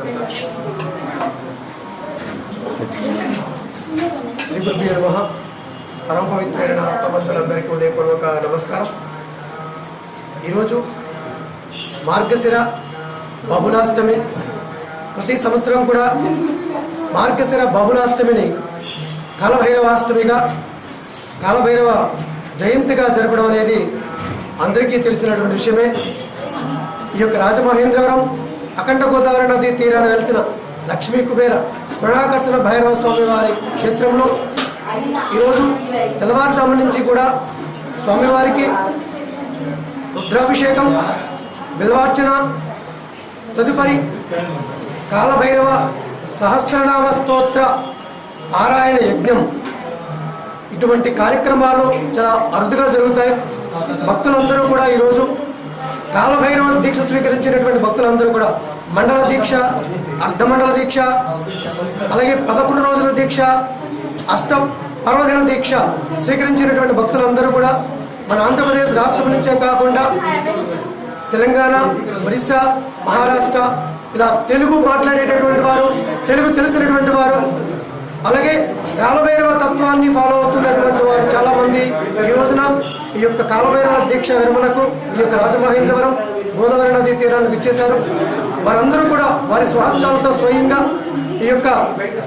శ్రీ గురుభ్యో నమః. పరమ పవిత్రమైన ఆత్మబంధువులందరికీ ఉదయపూర్వక నమస్కారం. ఈరోజు మార్గశిర బహుళాష్టమి. ప్రతి సంవత్సరం కూడా మార్గశిర బహుళాష్టమిని కాలభైరవాష్టమిగా, కాలభైరవ జయంతిగా జరపడం అనేది అందరికీ తెలిసినటువంటి విషయమే. ఈ యొక్క రాజమహేంద్రవరం అఖండ గోదావరి నదీ తీరాన వెలిసిన లక్ష్మీ కుబేర పురాకర్షణ భైరవ స్వామి వారి క్షేత్రంలో ఈరోజు తెల్లవారుజాము నుంచి కూడా స్వామివారికి రుద్రాభిషేకం, బిల్వార్చన, తదుపరి కాలభైరవ సహస్రనామ స్తోత్ర పారాయణ యజ్ఞం, ఇటువంటి కార్యక్రమాలు చాలా అరుదుగా జరుగుతాయి. భక్తులందరూ కూడా ఈరోజు కాలభైరవ దీక్ష స్వీకరించినటువంటి భక్తులందరూ కూడా మండల దీక్ష, అర్ధమండల దీక్ష, అలాగే 11 రోజుల దీక్ష, అష్ట పర్వదిన దీక్ష స్వీకరించినటువంటి భక్తులందరూ కూడా మన ఆంధ్రప్రదేశ్ రాష్ట్రం నుంచే కాకుండా తెలంగాణ, ఒరిస్సా, మహారాష్ట్ర, ఇలా తెలుగు మాట్లాడేటటువంటి వారు, తెలుగు తెలిసినటువంటి వారు, అలాగే కాలభైరవ తత్వాన్ని ఫాలో అవుతున్నటువంటి వారు చాలామంది ఈ రోజున ఈ యొక్క కాలభైరవ దీక్ష విరమణకు ఈ యొక్క రాజమహేంద్రవరం గోదావరి నదీ తీరానికి ఇచ్చేశారు. వారందరూ కూడా వారి స్వహస్తాలతో స్వయంగా ఈ యొక్క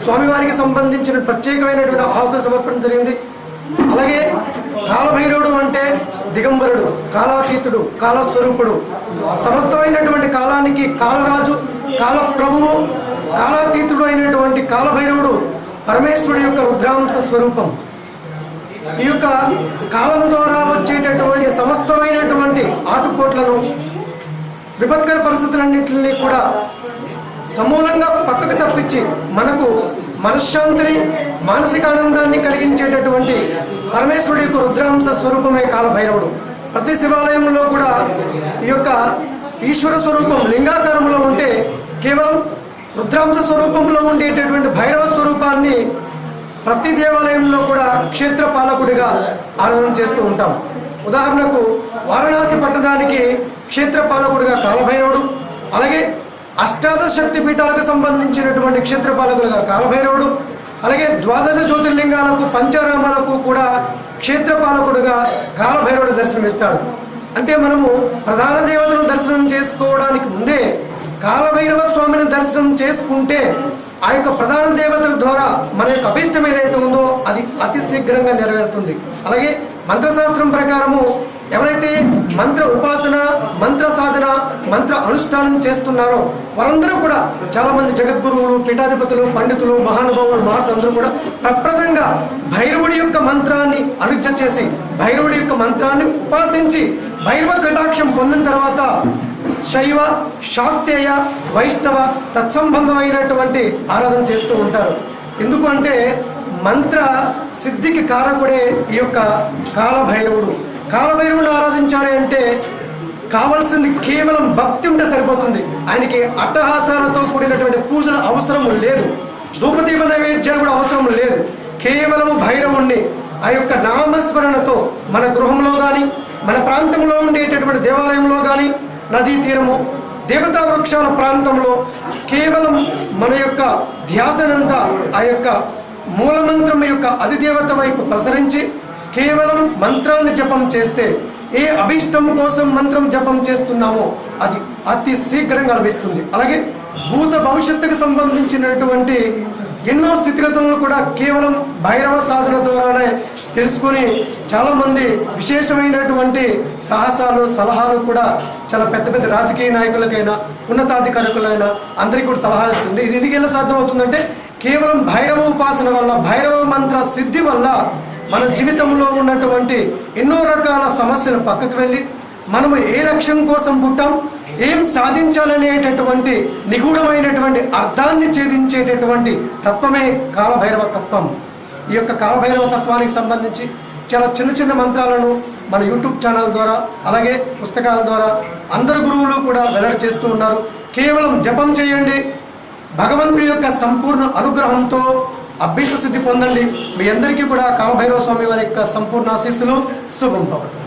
స్వామివారికి సంబంధించిన ప్రత్యేకమైనటువంటి ఆహుతులు సమర్పణ జరిగింది. అలాగే కాలభైరవుడు అంటే దిగంబరుడు, కాలాతీతుడు, కాలస్వరూపుడు, సమస్తమైనటువంటి కాలానికి కాలరాజు, కాల ప్రభువు, కాలాతీతుడు అయినటువంటి కాలభైరవుడు పరమేశ్వరుడు యొక్క రుద్రాంశ స్వరూపం. ఈ యొక్క కాలం ద్వారా వచ్చేటటువంటి సమస్తమైనటువంటి ఆటుపోట్లను, విపత్కర పరిస్థితులన్నింటినీ కూడా సమూలంగా పక్కకు తప్పించి మనకు మనశ్శాంతిని, మానసిక ఆనందాన్ని కలిగించేటటువంటి పరమేశ్వరుడు యొక్క రుద్రాంశ స్వరూపమే కాలభైరవుడు. ప్రతి శివాలయంలో కూడా ఈ యొక్క ఈశ్వర స్వరూపం లింగాకారంలో ఉంటే, కేవలం రుద్రాంశ స్వరూపంలో ఉండేటటువంటి భైరవ స్వరూపాన్ని ప్రతి దేవాలయంలో కూడా క్షేత్ర పాలకుడిగా ఆరాధన చేస్తూ ఉంటాం. ఉదాహరణకు వారణాసి పట్టణానికి క్షేత్ర పాలకుడిగా కాలభైరవుడు, అలాగే అష్టాదశ శక్తి పీఠాలకు సంబంధించినటువంటి క్షేత్ర పాలకులుగా కాలభైరవుడు, అలాగే 12 జ్యోతిర్లింగాలకు, పంచారామాలకు కూడా క్షేత్ర పాలకుడుగా కాలభైరవుడు దర్శనమిస్తాడు. అంటే మనము ప్రధాన దేవతను దర్శనం చేసుకోవడానికి ముందే కాలభైరవ స్వామిని దర్శనం చేసుకుంటే ఆ యొక్క ప్రధాన దేవతల ద్వారా మన యొక్క అభిష్టం ఏదైతే ఉందో అది అతి శీఘ్రంగా నెరవేరుతుంది. అలాగే మంత్రశాస్త్రం ప్రకారము ఎవరైతే మంత్ర ఉపాసన, మంత్ర సాధన, మంత్ర అనుష్ఠానం చేస్తున్నారో వారందరూ కూడా చాలామంది జగద్గురువులు, పీఠాధిపతులు, పండితులు, మహానుభావులు, మహర్షులు అందరూ కూడా ప్రప్రదంగా భైరవుడి యొక్క మంత్రాన్ని అనుజ్ఞ చేసి, భైరవుడి యొక్క మంత్రాన్ని ఉపాసించి భైరవ కటాక్షం పొందిన తర్వాత శైవ, శాక్తేయ, వైష్ణవ తత్సంబంధమైనటువంటి ఆరాధన చేస్తూ ఉంటారు. ఎందుకు అంటే మంత్ర సిద్ధికి కారకుడే ఈ యొక్క కాలభైరవుడు. కాలభైరవుడు ఆరాధించాలి అంటే కావలసింది కేవలం భక్తి ఉంటే సరిపోతుంది. ఆయనకి అట్టహాసాలతో కూడినటువంటి పూజల అవసరం లేదు, ధూపదీప నైవేద్యాలు కూడా అవసరం లేదు. కేవలం భైరవుణ్ణి ఆ యొక్క నామస్మరణతో మన గృహంలో కానీ, మన ప్రాంతంలో ఉండేటటువంటి దేవాలయంలో కానీ, నదీ తీరము, దేవతా వృక్షాల ప్రాంతంలో కేవలం మన యొక్క ధ్యాసనంతా ఆ యొక్క మూలమంత్రం యొక్క అధిదేవత వైపు ప్రసరించి కేవలం మంత్రాన్ని జపం చేస్తే, ఏ అభిష్టం కోసం మంత్రం జపం చేస్తున్నామో అది అతి శీఘ్రంగా లభిస్తుంది. అలాగే భూత భవిష్యత్తుకు సంబంధించినటువంటి ఎన్నో స్థితిగతులను కూడా కేవలం భైరవ సాధన ద్వారానే తెలుసుకుని చాలామంది విశేషమైనటువంటి సాహసాలు, సలహాలు కూడా చాలా పెద్ద పెద్ద రాజకీయ నాయకులకైనా, ఉన్నతాధికారులైనా అందరికీ కూడా సలహాలు ఇస్తుంది. ఇది ఎందుకు ఎలా సాధ్యం అవుతుందంటే కేవలం భైరవ ఉపాసన వల్ల, భైరవ మంత్ర సిద్ధి వల్ల మన జీవితంలో ఉన్నటువంటి ఎన్నో రకాల సమస్యలు పక్కకు వెళ్ళి మనము ఏ లక్ష్యం కోసం పుట్టాం, ఏం సాధించాలనేటటువంటి నిగూఢమైనటువంటి అర్థాన్ని ఛేదించేటటువంటి తత్వమే కాలభైరవ తత్వం. ఈ యొక్క కాలభైరవ తత్వానికి సంబంధించి చాలా చిన్న చిన్న మంత్రాలను మన యూట్యూబ్ ఛానల్ ద్వారా, అలాగే పుస్తకాల ద్వారా అందరు గురువులు కూడా వెల్లడి చేస్తూ ఉన్నారు. కేవలం జపం చేయండి, భగవంతుడి యొక్క సంపూర్ణ అనుగ్రహంతో అభ్యస సిద్ధి పొందండి. మీ అందరికీ కూడా కాలభైరవ స్వామి వారి యొక్క సంపూర్ణ ఆశీస్సులు. శుభం భవతు.